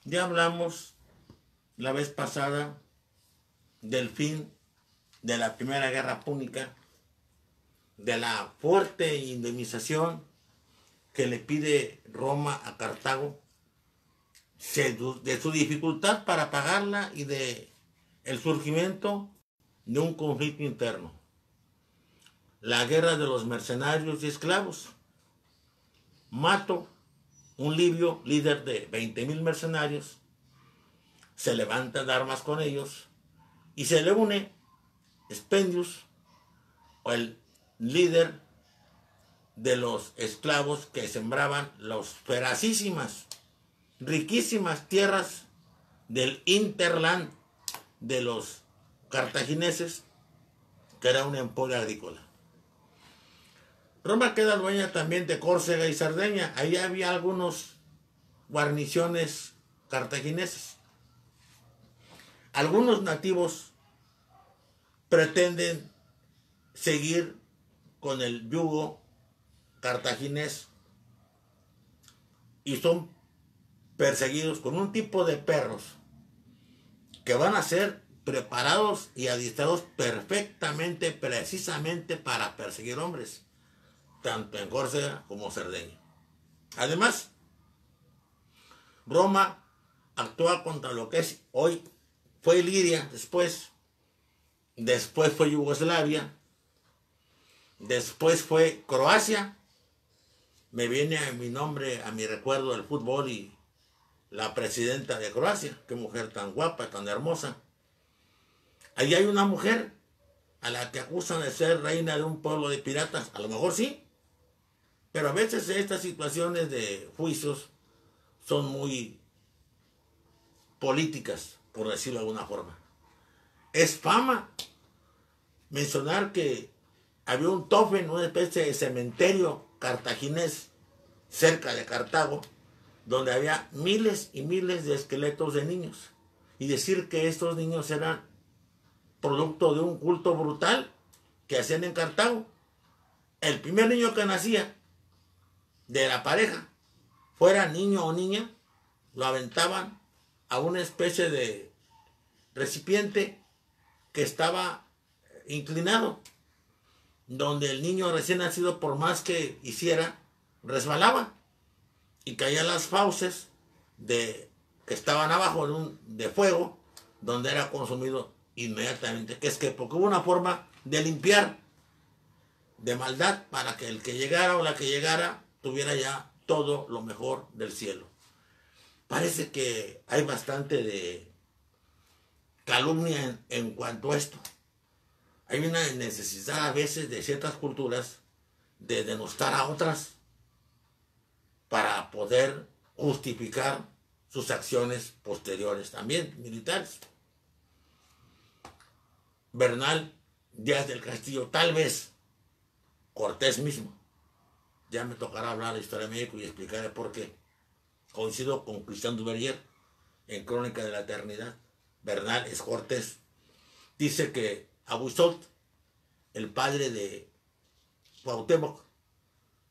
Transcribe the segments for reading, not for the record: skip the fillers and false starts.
Ya hablamos la vez pasada del fin de la Primera Guerra Púnica, de la fuerte indemnización que le pide Roma a Cartago, de su dificultad para pagarla y de el surgimiento de un conflicto interno. La guerra de los mercenarios y esclavos. Mato, un libio líder de 20,000 mercenarios, se levanta de armas con ellos y se le une Spendius, o el líder de los esclavos que sembraban las feracísimas, riquísimas tierras del Interland de los cartagineses, que era un emporio agrícola. Roma queda dueña también de Córcega y Cerdeña. Ahí había algunos guarniciones cartagineses. Algunos nativos pretenden seguir con el yugo cartaginés y son perseguidos con un tipo de perros que van a ser preparados y adiestrados perfectamente, precisamente para perseguir hombres, tanto en Córcega como Cerdeña. Además, Roma actúa contra lo que es hoy, fue Iliria, después fue Yugoslavia, después fue Croacia. Me viene a mi nombre, a mi recuerdo, el fútbol y la presidenta de Croacia. Qué mujer tan guapa, tan hermosa. Ahí hay una mujer a la que acusan de ser reina de un pueblo de piratas. A lo mejor sí, pero a veces estas situaciones de juicios son muy políticas, por decirlo de alguna forma. Es fama mencionar que había un tofen, una especie de cementerio cartaginés cerca de Cartago, donde había miles y miles de esqueletos de niños. Y decir que estos niños eran producto de un culto brutal que hacían en Cartago. El primer niño que nacía de la pareja, fuera niño o niña, lo aventaban a una especie de recipiente que estaba inclinado, donde el niño recién nacido, por más que hiciera, resbalaba y caía las fauces que estaban abajo de fuego, donde era consumido inmediatamente. Porque hubo una forma de limpiar de maldad para que el que llegara o la que llegara tuviera ya todo lo mejor del cielo. Parece que hay bastante de calumnia en cuanto a esto. Hay una necesidad a veces de ciertas culturas de denostar a otras para poder justificar sus acciones posteriores, también militares. Bernal, Díaz del Castillo, tal vez Cortés mismo. Ya me tocará hablar de la historia de México y explicaré por qué. Coincido con Cristian Duverger en Crónica de la Eternidad. Bernal es Cortés. Dice que Abusolt, el padre de Cuauhtémoc,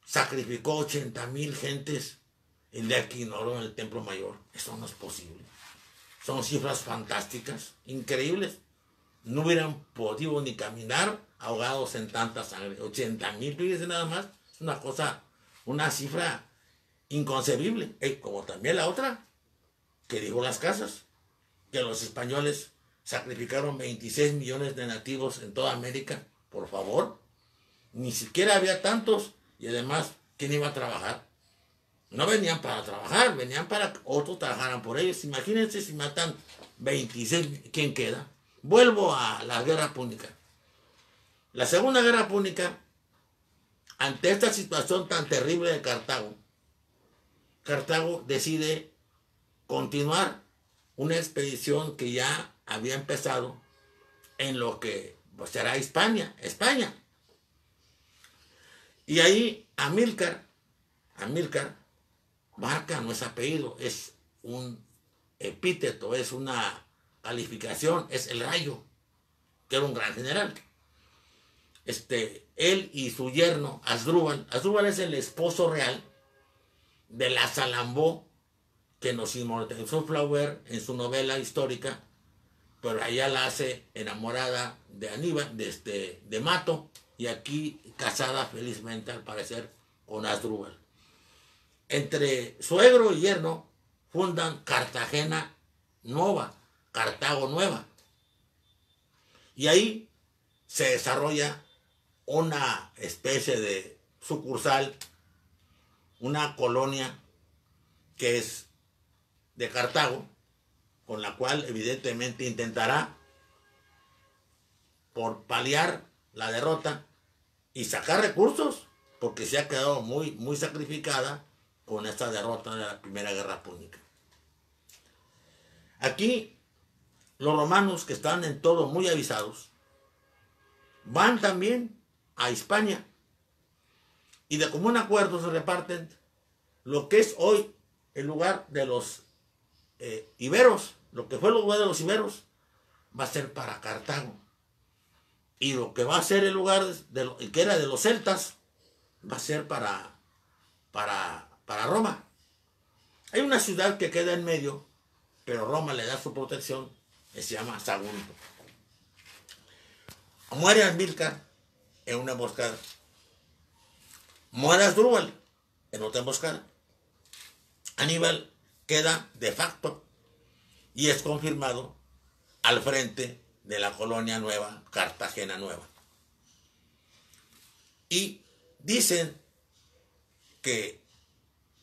sacrificó 80,000 gentes el día que inauguró en el Templo Mayor. Eso no es posible. Son cifras fantásticas, increíbles. No hubieran podido ni caminar ahogados en tanta sangre. 80,000, fíjense nada más. Es una cosa, una cifra inconcebible. Como también la otra que dijo Las Casas, que los españoles sacrificaron 26 millones de nativos en toda América. Por favor, ni siquiera había tantos. Y además, ¿quién iba a trabajar? No venían para trabajar, venían para que otros trabajaran por ellos. Imagínense si matan 26, ¿quién queda? Vuelvo a la Guerra Púnica. La Segunda Guerra Púnica, ante esta situación tan terrible de Cartago, Cartago decide continuar una expedición que ya había empezado en lo que será España. Y ahí Amílcar, Barca no es apellido, es un epíteto, es una calificación, es el Rayo, que era un gran general. Él y su yerno Asdrúbal es el esposo real de la Salambó, que nos inmortalizó Flaubert en su novela histórica, pero allá la hace enamorada de Aníbal, de Mato, y aquí casada felizmente al parecer con Asdrúbal. Entre suegro y yerno fundan Cartagena Nueva, Cartago Nueva, y ahí se desarrolla una especie de sucursal, una colonia que es de Cartago, con la cual evidentemente intentará por paliar la derrota y sacar recursos, porque se ha quedado muy sacrificada con esta derrota de la Primera Guerra Púnica. Aquí los romanos, que están en todo muy avisados, van también a Hispania y de común acuerdo se reparten lo que es hoy el lugar de los iberos. Lo que fue el lugar de los iberos va a ser para Cartago, y lo que va a ser el lugar que era de los celtas va a ser para Roma. Hay una ciudad que queda en medio, pero Roma le da su protección, que se llama Sagunto. Muere Amílcar en una emboscada. Muere Asdrúbal en otra emboscada. Aníbal queda de facto y es confirmado al frente de la colonia nueva, Cartagena Nueva. Y dicen que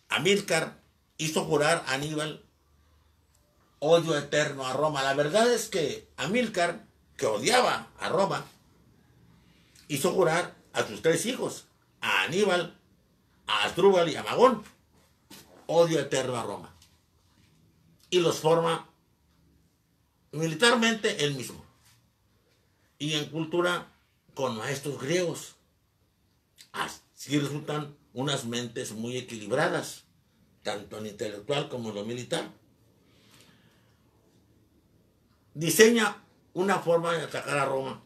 Amílcar hizo jurar a Aníbal odio eterno a Roma. La verdad es que Amílcar, que odiaba a Roma, hizo jurar a sus tres hijos, a Aníbal, a Asdrúbal y a Magón, odio eterno a Roma. Y los forma militarmente él mismo. Y en cultura con maestros griegos. Así resultan unas mentes muy equilibradas, tanto en intelectual como en lo militar. Diseña una forma de atacar a Roma.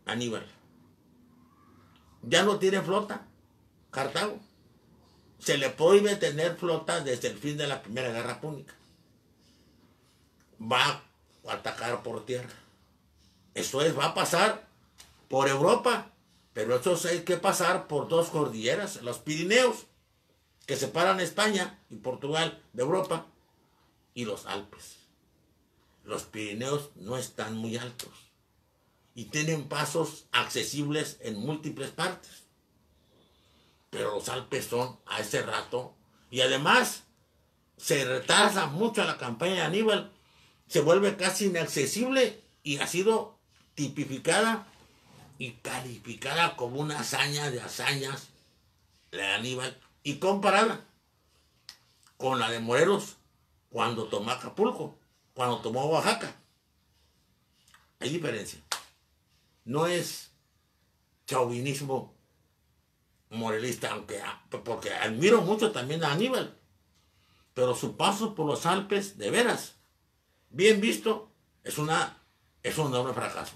Aníbal. Ya no tiene flota, Cartago. Se le prohíbe tener flota desde el fin de la Primera Guerra Púnica. Va a atacar por tierra. Eso es, va a pasar por Europa, pero eso hay que pasar por dos cordilleras, los Pirineos, que separan España y Portugal de Europa, y los Alpes. Los Pirineos no están muy altos y tienen pasos accesibles en múltiples partes, pero los Alpes son a ese rato, y además se retrasa mucho la campaña de Aníbal, se vuelve casi inaccesible y ha sido tipificada y calificada como una hazaña de hazañas, la de Aníbal, y comparada con la de Morelos cuando tomó Acapulco, cuando tomó Oaxaca. Hay diferencia. No es chauvinismo morelista, porque admiro mucho también a Aníbal, pero su paso por los Alpes, de veras, bien visto, es un enorme fracaso.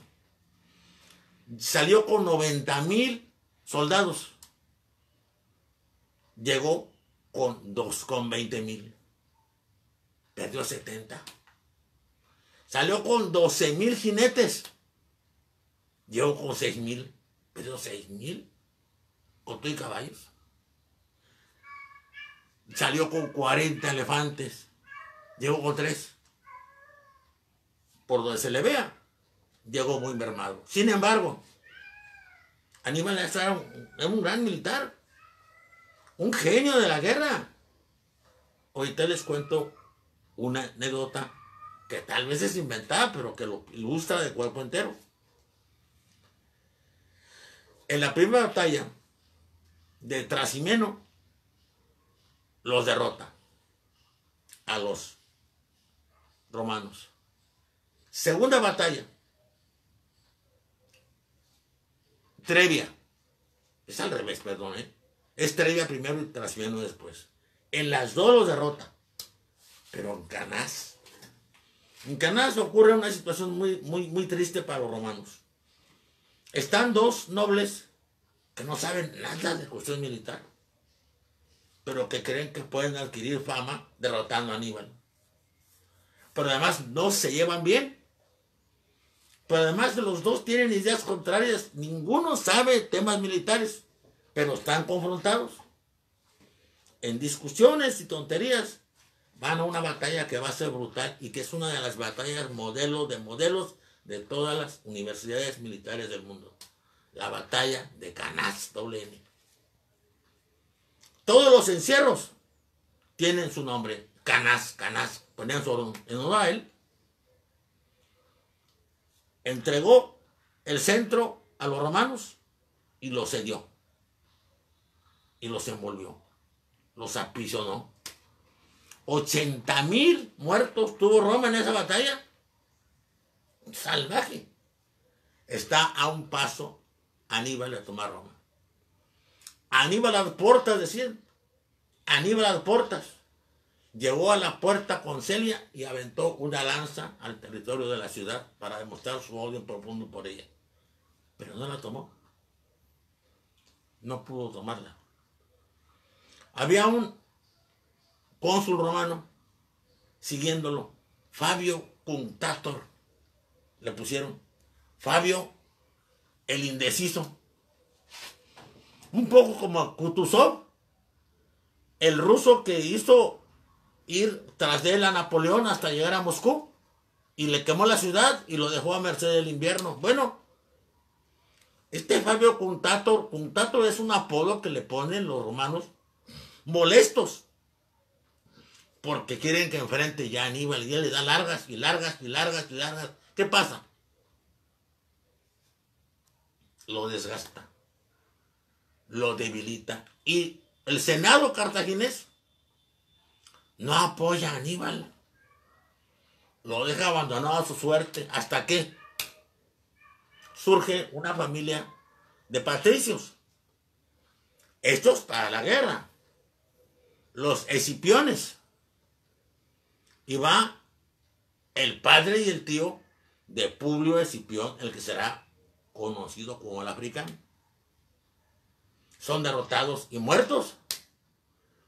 Salió con 90,000 soldados. Llegó con 20,000. Perdió 70. Salió con 12,000 jinetes. Llegó con 6,000. Perdió 6,000. Con todo y caballos. Salió con 40 elefantes. Llegó con 3. Por donde se le vea, llegó muy mermado. Sin embargo, Aníbal era un gran militar, un genio de la guerra. Ahorita les cuento una anécdota que tal vez es inventada, pero que lo ilustra de cuerpo entero. En la primera batalla de Trasimeno, los derrota a los romanos. Segunda batalla, Trebia. Es al revés, perdón, es Trebia primero y Trasimeno después. En las dos los derrota. Pero en Canás ocurre una situación muy triste para los romanos. Están dos nobles que no saben nada de cuestión militar. pero que creen que pueden adquirir fama derrotando a Aníbal. Pero además no se llevan bien. Pero además los dos tienen ideas contrarias. Ninguno sabe temas militares, pero están confrontados. En discusiones y tonterías van a una batalla que va a ser brutal y que es una de las batallas modelos de todas las universidades militares del mundo. La batalla de Canás, WN. Todos los encierros tienen su nombre. Canás, ponían su en honor a él. Entregó el centro a los romanos y los cedió. Y los envolvió. Los aprisionó. 80,000 muertos tuvo Roma en esa batalla. Salvaje. Está a un paso Aníbal de tomar Roma. Aníbal a las portas, decían. Aníbal a las portas. Llegó a la puerta con Celia y aventó una lanza al territorio de la ciudad para demostrar su odio profundo por ella. Pero no la tomó. No pudo tomarla. Había un cónsul romano siguiéndolo. Fabio Cunctátor. Le pusieron. Fabio el indeciso. Un poco como Kutuzov, el ruso que hizo ir tras de él a Napoleón hasta llegar a Moscú y le quemó la ciudad y lo dejó a merced del invierno. Bueno, este Fabio Cunctátor es un apodo que le ponen los romanos molestos porque quieren que enfrente ya a Aníbal y él le da largas. ¿Qué pasa? Lo desgasta, lo debilita y el Senado cartaginés no apoya a Aníbal, lo deja abandonado a su suerte hasta que surge una familia de patricios hechos para la guerra, los Escipiones, y va el padre y el tío de Publio Escipión, el que será conocido como el africano. Son derrotados y muertos,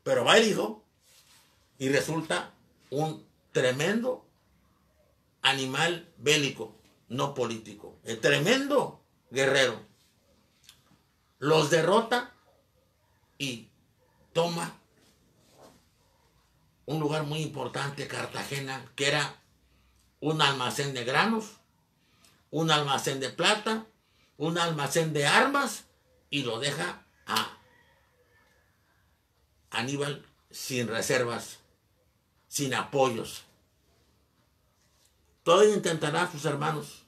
pero va el hijo y resulta un tremendo animal bélico, no político, el tremendo guerrero. Los derrota y toma un lugar muy importante, Cartagena, que era un almacén de granos, un almacén de plata, un almacén de armas, y lo deja a Aníbal sin reservas, sin apoyos. Todavía intentarán sus hermanos,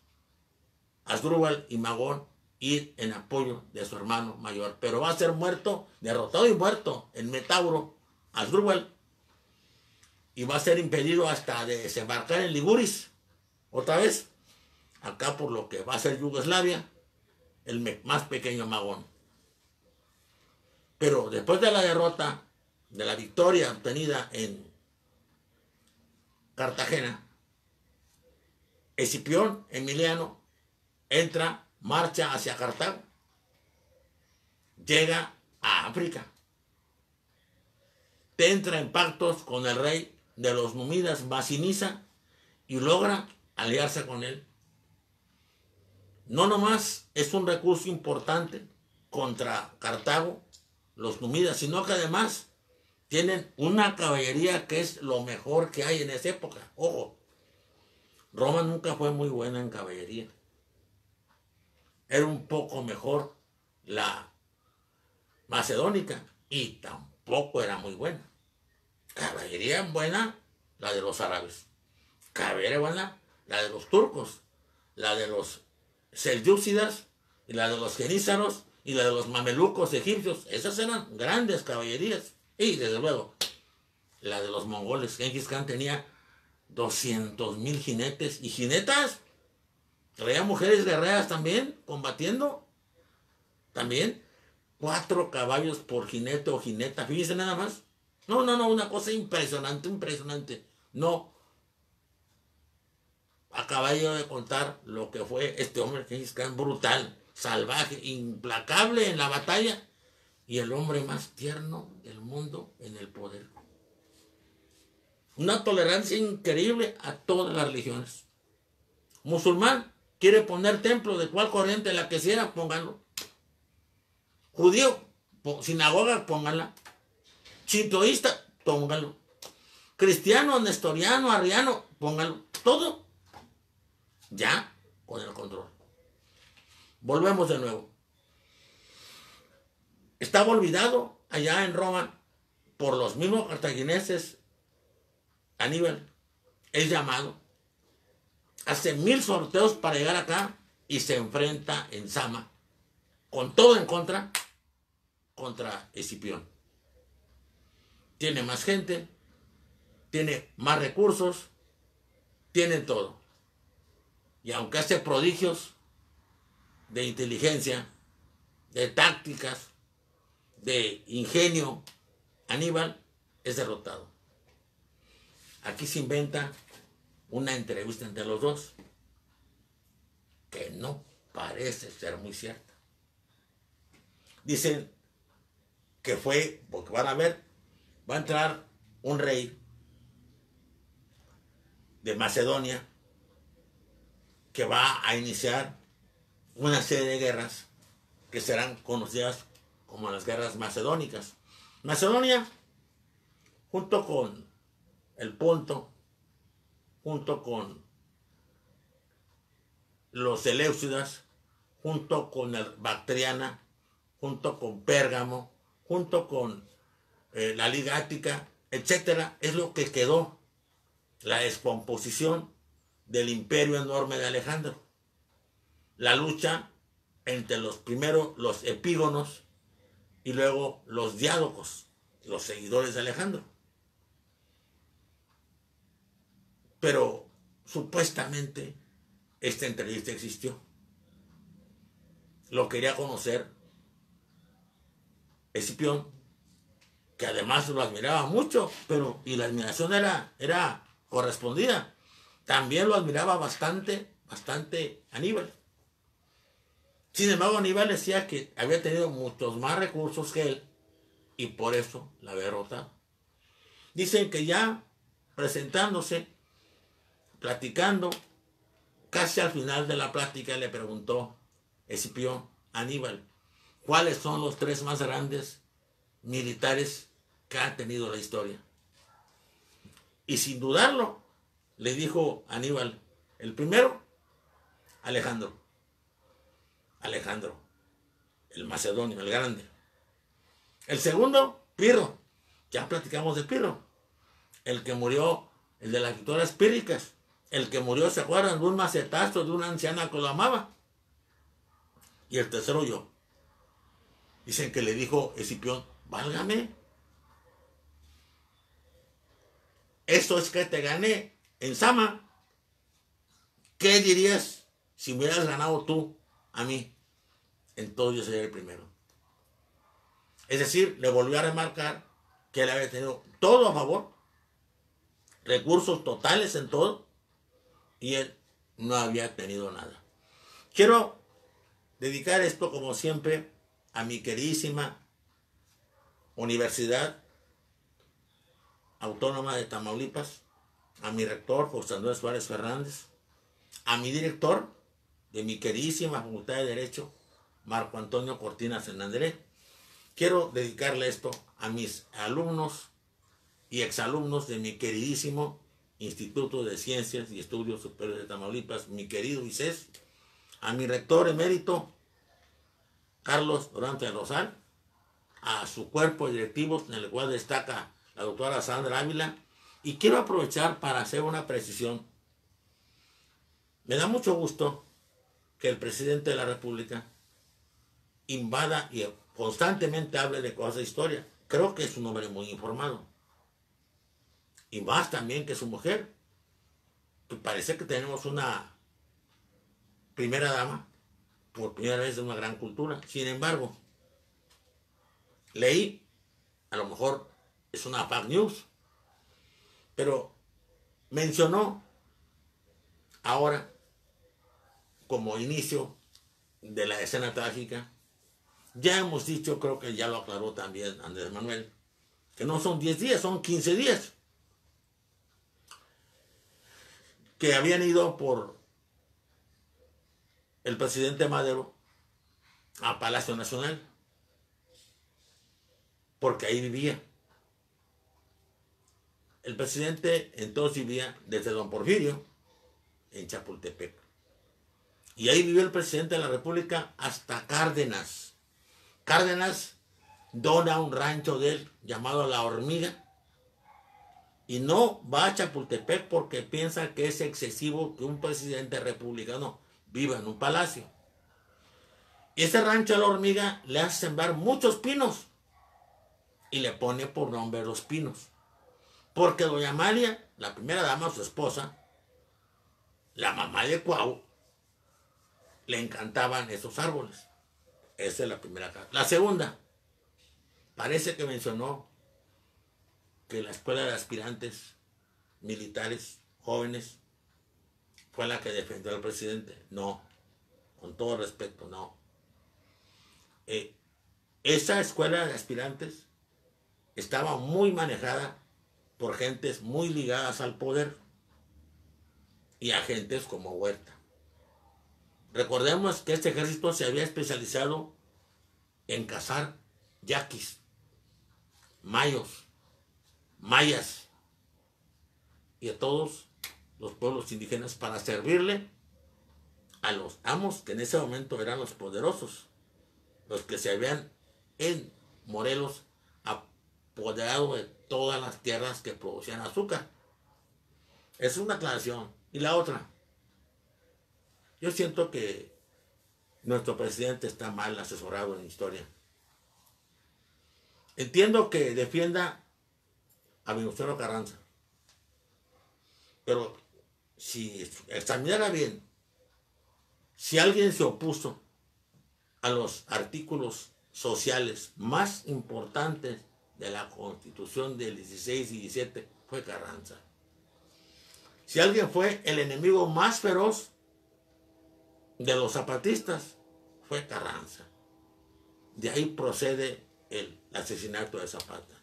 Asdrúbal y Magón, ir en apoyo de su hermano mayor, pero va a ser muerto, derrotado y muerto en Metauro, Asdrúbal, y va a ser impedido hasta de desembarcar en Liguris, otra vez, acá por lo que va a ser Yugoslavia, el más pequeño Magón. Pero después de la derrota, de la victoria obtenida en Cartagena, Escipión Emiliano marcha hacia Cartago, llega a África, entra en pactos con el rey de los Númidas, Masinisa, y logra aliarse con él. No nomás es un recurso importante contra Cartago, los Númidas, sino que además tienen una caballería que es lo mejor que hay en esa época. Ojo, Roma nunca fue muy buena en caballería. Era un poco mejor la macedónica y tampoco era muy buena. Caballería buena, la de los árabes. Caballería buena, la de los turcos, la de los selyúcidas, y la de los genízaros, y la de los mamelucos egipcios. Esas eran grandes caballerías. Y desde luego, la de los mongoles. Gengis Khan tenía 200,000 jinetes y jinetas. Traía mujeres guerreras también, combatiendo. También 4 caballos por jinete o jineta. Fíjense nada más. No, una cosa impresionante. No acabé yo de contar lo que fue este hombre Gengis Khan, brutal, salvaje, implacable en la batalla, y el hombre más tierno del mundo en el poder. Una tolerancia increíble a todas las religiones. Musulmán quiere poner templo de cual corriente, la que quiera, pónganlo. Judío, sinagoga, pónganla. Sintoísta, pónganlo. Cristiano, nestoriano, arriano, pónganlo. Todo ya con el control. Volvemos de nuevo. Estaba olvidado allá en Roma por los mismos cartagineses. Aníbal es llamado, hace 1000 sorteos para llegar acá y se enfrenta en Sama con todo en contra Escipión. Tiene más gente, tiene más recursos, tiene todo. Y aunque hace prodigios de inteligencia, de tácticas, de ingenio, Aníbal es derrotado. Aquí se inventa una entrevista entre los dos que no parece ser muy cierta. Dicen que fue, porque van a ver, va a entrar un rey de Macedonia que va a iniciar una serie de guerras que serán conocidas como las guerras macedónicas. Macedonia, junto con el Ponto, junto con los Seleucidas, junto con el Bactriana, junto con Pérgamo, junto con la Liga Ática, etcétera, es lo que quedó la descomposición del imperio enorme de Alejandro. La lucha entre los epígonos y luego los diádocos, los seguidores de Alejandro. Pero supuestamente esta entrevista existió. Lo quería conocer Escipión, que además lo admiraba mucho, y la admiración era correspondida. También lo admiraba bastante Aníbal. Sin embargo, Aníbal decía que había tenido muchos más recursos que él y por eso la había derrotado. Dicen que ya presentándose, platicando, casi al final de la plática le preguntó Escipión a Aníbal, ¿cuáles son los 3 más grandes militares que ha tenido la historia? Y sin dudarlo, le dijo Aníbal, el primero, Alejandro, el macedonio, el grande. El segundo, Pirro, ya platicamos de Pirro, el que murió, el de las victorias pírricas, el que murió, ¿se acuerdan? De un macetazo de una anciana que lo amaba. Y el tercero, yo. Dicen que le dijo Escipión, válgame, esto es que te gané en Sama. ¿Qué dirías si me hubieras ganado tú a mí? Entonces yo sería el primero. Es decir, le volvió a remarcar que él había tenido todo a favor, recursos totales en todo, y él no había tenido nada. Quiero dedicar esto, como siempre, a mi queridísima Universidad Autónoma de Tamaulipas, a mi rector, José Andrés Suárez Fernández, a mi director de mi queridísima Facultad de Derecho, Marco Antonio Cortinas Hernández. Quiero dedicarle esto a mis alumnos y exalumnos de mi queridísimo Instituto de Ciencias y Estudios Superiores de Tamaulipas, mi querido ICES, a mi rector emérito, Carlos Durante Rosal, a su cuerpo de directivos, en el cual destaca la doctora Sandra Ávila, y quiero aprovechar para hacer una precisión. Me da mucho gusto que el presidente de la República invada y constantemente hable de cosas de historia. Creo que es un hombre muy informado. Y más también que su mujer. Que parece que tenemos una primera dama, por primera vez, de una gran cultura. Sin embargo, leí, a lo mejor es una fake news, pero mencionó ahora, como inicio de la escena trágica, Ya hemos dicho, creo que ya lo aclaró también Andrés Manuel, que no son 10 días, son 15 días. Que habían ido por el presidente Madero a Palacio Nacional, porque ahí vivía. El presidente entonces vivía desde Don Porfirio, en Chapultepec. Y ahí vivió el presidente de la República hasta Cárdenas. Cárdenas dona un rancho de él llamado La Hormiga y no va a Chapultepec porque piensa que es excesivo que un presidente republicano viva en un palacio. Y ese rancho de La Hormiga le hace sembrar muchos pinos y le pone por nombre Los Pinos. Porque doña Amalia, la primera dama, su esposa, la mamá de Cuau, le encantaban esos árboles. Esa es la primera carta. La segunda, parece que mencionó que la escuela de aspirantes militares jóvenes fue la que defendió al presidente. No, con todo respeto, no. Esa escuela de aspirantes estaba muy manejada por gentes muy ligadas al poder y agentes como Huerta. Recordemos que este ejército se había especializado en cazar yaquis, mayos, mayas y a todos los pueblos indígenas para servirle a los amos que en ese momento eran los poderosos, los que se habían en Morelos apoderado de todas las tierras que producían azúcar. Es una aclaración. Y la otra, yo siento que nuestro presidente está mal asesorado en historia. Entiendo que defienda a Venustiano Carranza, pero si examinara bien, si alguien se opuso a los artículos sociales más importantes de la Constitución del 16 y 17, fue Carranza. Si alguien fue el enemigo más feroz de los zapatistas, fue Carranza. De ahí procede el asesinato de Zapata.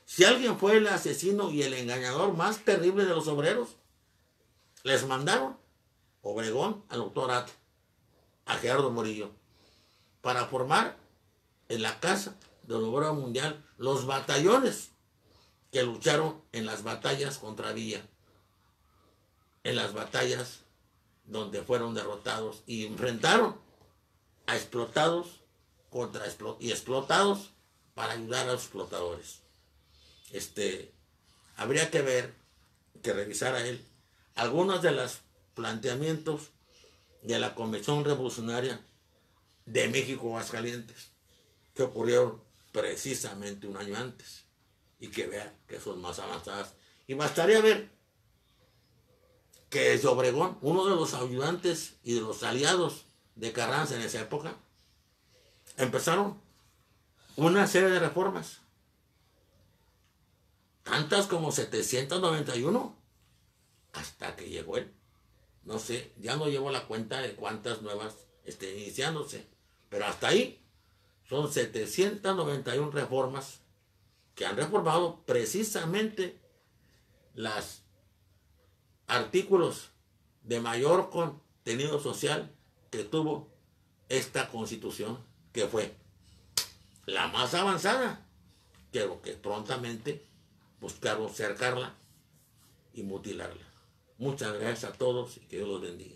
Si alguien fue el asesino y el engañador más terrible de los obreros, les mandaron Obregón al doctor At, a Gerardo Morillo, para formar en la Casa del Obrero Mundial los batallones que lucharon en las batallas contra Villa, en las batallas donde fueron derrotados y enfrentaron a explotados y explotados para ayudar a los explotadores. Habría que ver, que revisar a él algunos de los planteamientos de la Convención Revolucionaria de México Aguascalientes, que ocurrieron precisamente un año antes, y que vea que son más avanzadas. Y bastaría ver que desde Obregón, uno de los ayudantes y de los aliados de Carranza en esa época, empezaron una serie de reformas, tantas como 791, hasta que llegó él. No sé, ya no llevo la cuenta de cuántas nuevas estén iniciándose, pero hasta ahí son 791 reformas que han reformado precisamente los artículos de mayor contenido social que tuvo esta Constitución, que fue la más avanzada, pero que prontamente buscaron cercarla y mutilarla. Muchas gracias a todos y que Dios los bendiga.